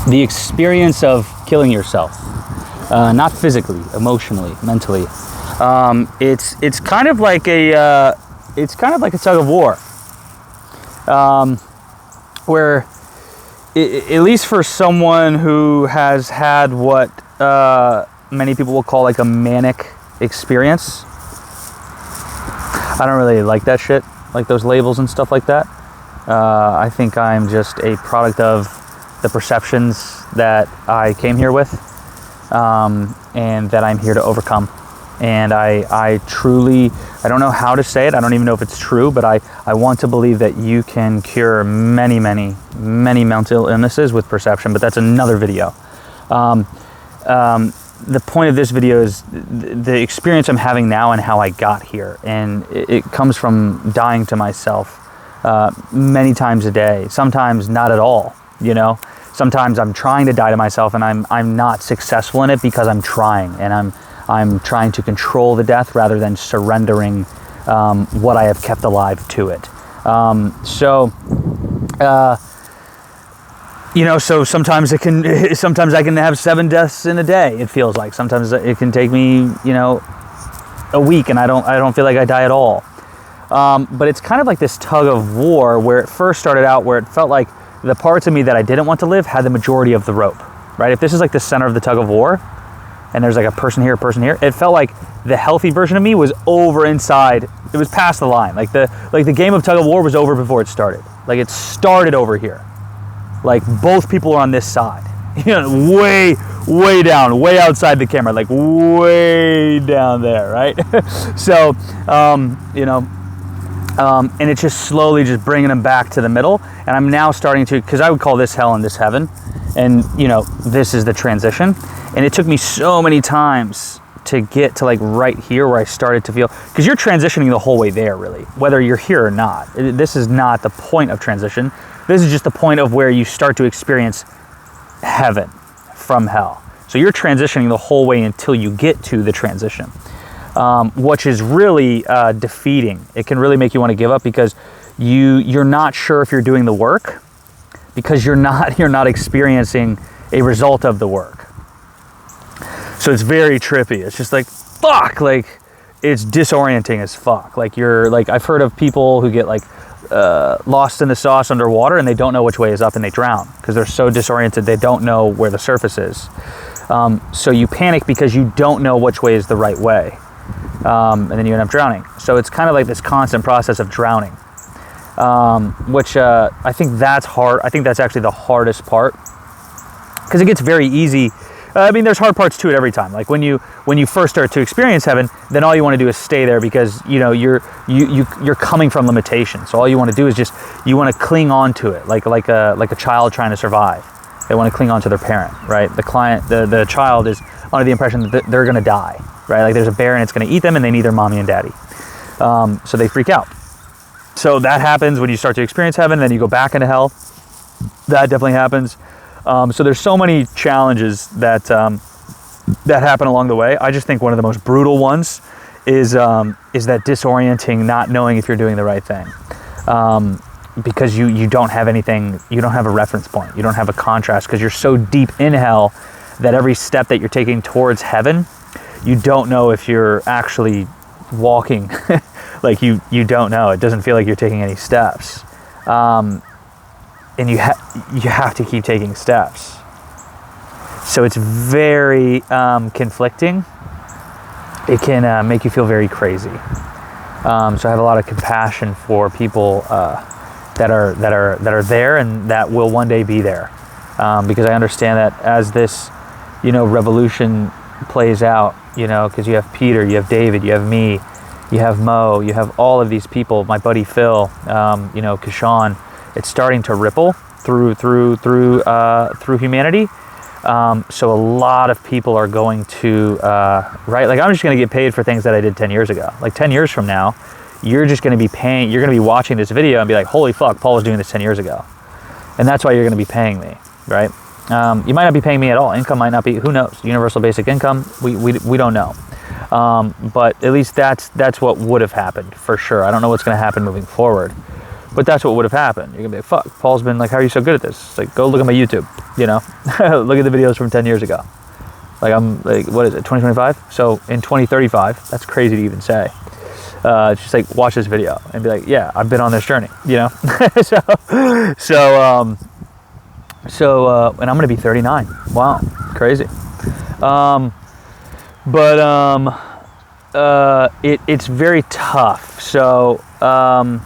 the experience of killing yourself, not physically, emotionally, mentally. It's kind of like a tug of war, where at least for someone who has had what many people will call like a manic experience. I don't really like that shit, like those labels and stuff like that. I think I'm just a product of the perceptions that I came here with, and that I'm here to overcome. And I truly, I don't know how to say it, I don't even know if it's true, but I want to believe that you can cure many mental illnesses with perception, but that's another video. The point of this video is the experience I'm having now and how I got here. And it comes from dying to myself many times a day, sometimes not at all, you know. Sometimes I'm trying to die to myself and I'm not successful in it because I'm trying, and I'm trying to control the death rather than surrendering what I have kept alive to it. You know, so sometimes I can have 7 deaths in a day. It feels like sometimes it can take me, you know, a week, and I don't feel like I die at all. But it's kind of like this tug of war where it first started out, where it felt like the parts of me that I didn't want to live had the majority of the rope, right? If this is like the center of the tug of war, and there's like a person here, it felt like the healthy version of me was over inside. It was past the line. Like the game of tug of war was over before it started. Like it started over here. Like both people are on this side, you know, way down, way outside the camera, like way down there, right? So, you know, and it's just slowly just bringing them back to the middle. And I'm now starting to, because I would call this hell and this heaven. And, you know, this is the transition. And it took me so many times to get to like right here where I started to feel, because you're transitioning the whole way there, really, whether you're here or not. This is not the point of transition. This is just the point of where you start to experience heaven from hell. So you're transitioning the whole way until you get to the transition, which is really defeating. It can really make you want to give up because you're not sure if you're doing the work, because you're not experiencing a result of the work. So it's very trippy. It's just like, fuck, like it's disorienting as fuck. Like I've heard of people who get like lost in the sauce underwater and they don't know which way is up and they drown because they're so disoriented they don't know where the surface is. So you panic because you don't know which way is the right way, and then you end up drowning. So it's kind of like this constant process of drowning, which I think that's hard. I think that's actually the hardest part because it gets very easy. I mean, there's hard parts to it every time. Like when you first start to experience heaven, then all you want to do is stay there because you know you're coming from limitation. So all you want to do is just you want to cling on to it, like a child trying to survive. They want to cling on to their parent, right? The child is under the impression that they're going to die, right? Like there's a bear and it's going to eat them, and they need their mommy and daddy. So they freak out. So that happens when you start to experience heaven. Then you go back into hell. That definitely happens. So there's so many challenges that happen along the way. I just think one of the most brutal ones is that disorienting, not knowing if you're doing the right thing, because you don't have anything, you don't have a reference point, you don't have a contrast, because you're so deep in hell that every step that you're taking towards heaven, you don't know if you're actually walking. Like you don't know. It doesn't feel like you're taking any steps. And you have to keep taking steps. So it's very conflicting. It can make you feel very crazy. So I have a lot of compassion for people that are there and that will one day be there, because I understand that as this, you know, revolution plays out, you know, because you have Peter, you have David, you have me, you have Mo, you have all of these people, my buddy Phil, you know, Kashawn. It's starting to ripple through humanity. So a lot of people are going to, right? Like I'm just going to get paid for things that I did 10 years ago. Like 10 years from now, you're just going to be paying, you're going to be watching this video and be like, holy fuck, Paul was doing this 10 years ago. And that's why you're going to be paying me, right? You might not be paying me at all. Income might not be, who knows? Universal basic income, we don't know. But at least that's what would have happened for sure. I don't know what's going to happen moving forward. But that's what would have happened. You're gonna be like, fuck, Paul's been like, how are you so good at this? It's like, go look at my YouTube, you know? Look at the videos from 10 years ago. Like, I'm like, what is it, 2025? So in 2035, that's crazy to even say. Just like watch this video and be like, yeah, I've been on this journey, you know? And I'm gonna be 39. Wow, crazy. It's very tough. So I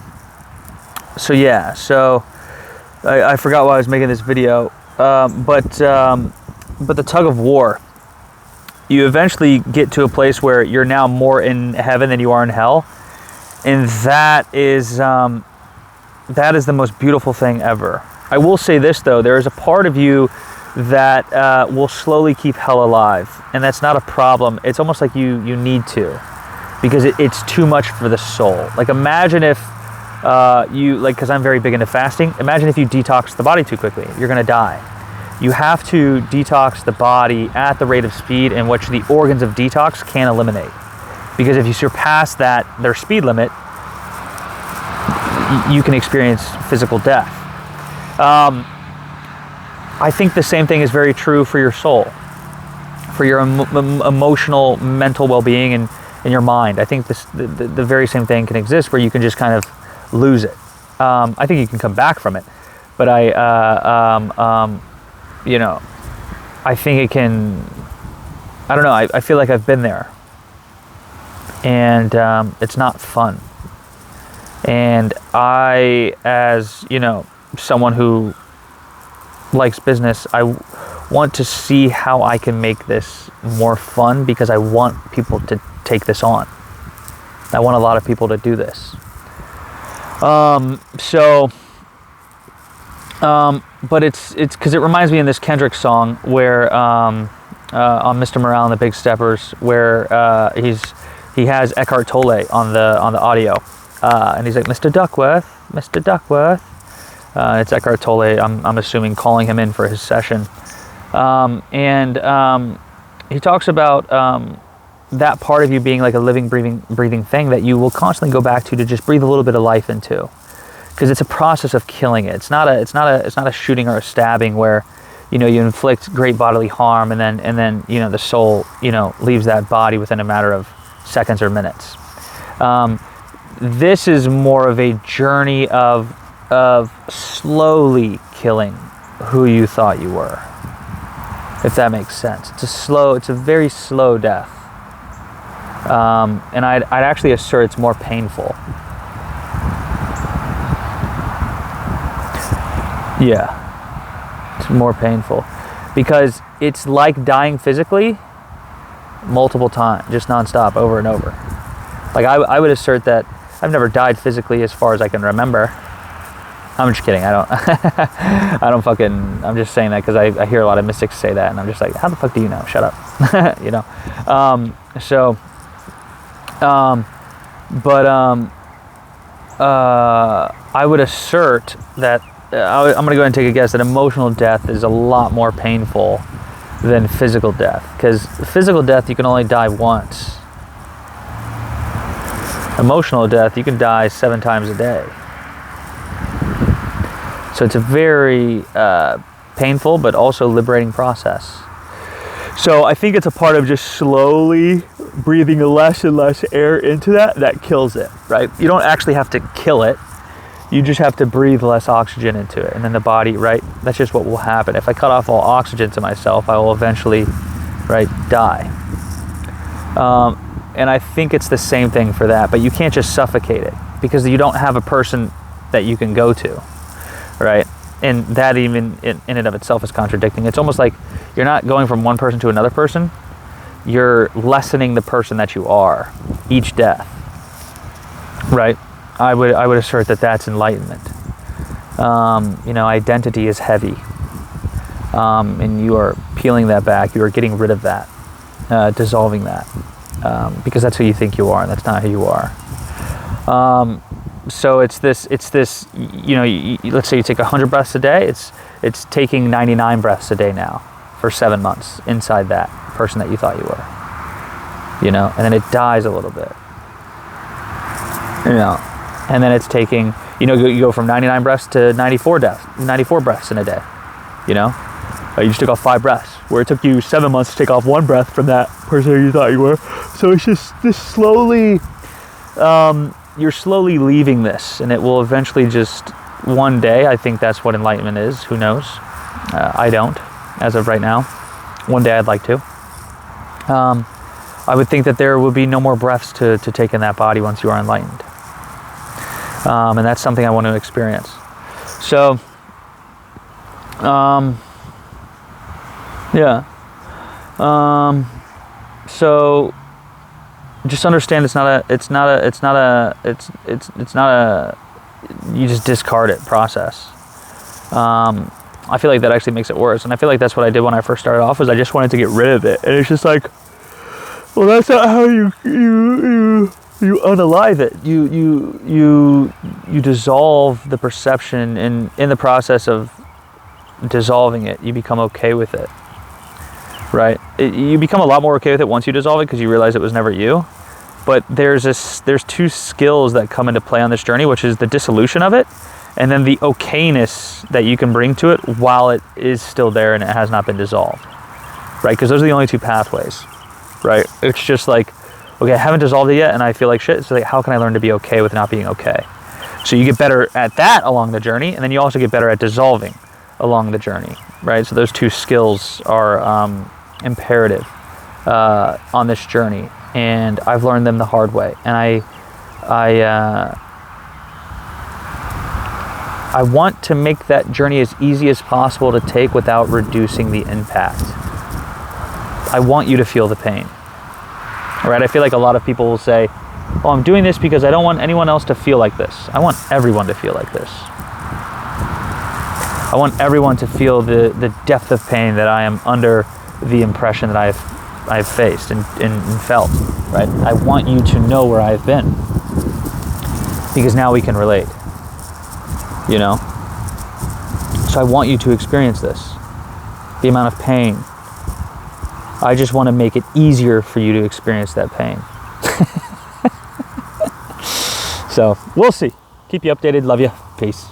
forgot why I was making this video. But the tug of war. You eventually get to a place where you're now more in heaven than you are in hell, and that is the most beautiful thing ever. I will say this though: there is a part of you that will slowly keep hell alive, and that's not a problem. It's almost like you need to, because it's too much for the soul. Like imagine if because I'm very big into fasting. Imagine if you detox the body too quickly, you're gonna die. You have to detox the body at the rate of speed in which the organs of detox can eliminate. Because if you surpass their speed limit, you can experience physical death. I think the same thing is very true for your soul, for your emotional, mental well-being and your mind. I think the very same thing can exist where you can just kind of lose it. I think you can come back from it, but I think it can, I don't know, I feel like I've been there, and it's not fun. And I, as, someone who likes business, I want to see how I can make this more fun, because I want people to take this on. I want a lot of people to do this. But it's because it reminds me in this Kendrick song where on Mr. Morale and the Big Steppers, where he has Eckhart Tolle on the audio, and he's like, Mr. Duckworth. It's Eckhart Tolle, I'm assuming, calling him in for his session, and he talks about that part of you being like a living, breathing thing that you will constantly go back to just breathe a little bit of life into. Because it's a process of killing it. It's not a shooting or a stabbing where, you inflict great bodily harm and then the soul leaves that body within a matter of seconds or minutes. This is more of a journey of slowly killing who you thought you were, if that makes sense. It's a very slow death, and I'd actually assert it's more painful. Yeah, it's more painful because it's like dying physically multiple times, just nonstop, over and over. Like I would assert that I've never died physically as far as I can remember. I'm just kidding. I'm just saying that because I hear a lot of mystics say that, and I'm just like, how the fuck do you know? Shut up. I would assert that I'm going to go ahead and take a guess that emotional death is a lot more painful than physical death, because physical death you can only die once. Emotional death you can die 7 times a day. So it's a very painful but also liberating process. So I think it's a part of just slowly breathing less and less air into that kills it, right? You don't actually have to kill it. You just have to breathe less oxygen into it, and then the body, right? That's just what will happen. If I cut off all oxygen to myself, I will eventually, right, die. And I think it's the same thing for that, but you can't just suffocate it because you don't have a person that you can go to, right? And that even in and of itself is contradicting. It's almost like you're not going from one person to another person. You're lessening the person that you are each death, right? I would assert that that's enlightenment. Identity is heavy, and you are peeling that back. You are getting rid of that, dissolving that, because that's who you think you are, and that's not who you are. So it's this. Let's say you take 100 breaths a day. It's taking 99 breaths a day now for 7 months inside that person that you thought you were. And then it dies a little bit. And then it's taking, you go from 99 breaths to 94 breaths in a day, you know? You just took off 5 breaths, where it took you 7 months to take off 1 breath from that person you thought you were. So it's just this slowly, you're slowly leaving this, and it will eventually just, one day, I think that's what enlightenment is. Who knows? I don't, as of right now. One day I'd like to. I would think that there would be no more breaths to take in that body once you are enlightened. And that's something I want to experience. So, yeah. So just understand it's not a you just discard it process. I feel like that actually makes it worse, and I feel like that's what I did when I first started off, was I just wanted to get rid of it, and it's just like, well, that's not how you unalive it. You dissolve the perception, and in the process of dissolving it, you become okay with it, right? You become a lot more okay with it once you dissolve it, because you realize it was never you. But there's 2 skills that come into play on this journey, which is the dissolution of it, and then the okayness that you can bring to it while it is still there and it has not been dissolved, right? Because those are the only 2 pathways, right? It's just like, okay, I haven't dissolved it yet and I feel like shit, so like, how can I learn to be okay with not being okay? So you get better at that along the journey, and then you also get better at dissolving along the journey, right? So those 2 skills are imperative on this journey, and I've learned them the hard way, and I want to make that journey as easy as possible to take without reducing the impact. I want you to feel the pain. All right? I feel like a lot of people will say, oh, I'm doing this because I don't want anyone else to feel like this. I want everyone to feel like this. I want everyone to feel the depth of pain that I am under the impression that I've faced and felt, right? I want you to know where I've been, because now we can relate. You know? So I want you to experience this. The amount of pain. I just want to make it easier for you to experience that pain. So, we'll see. Keep you updated. Love you. Peace.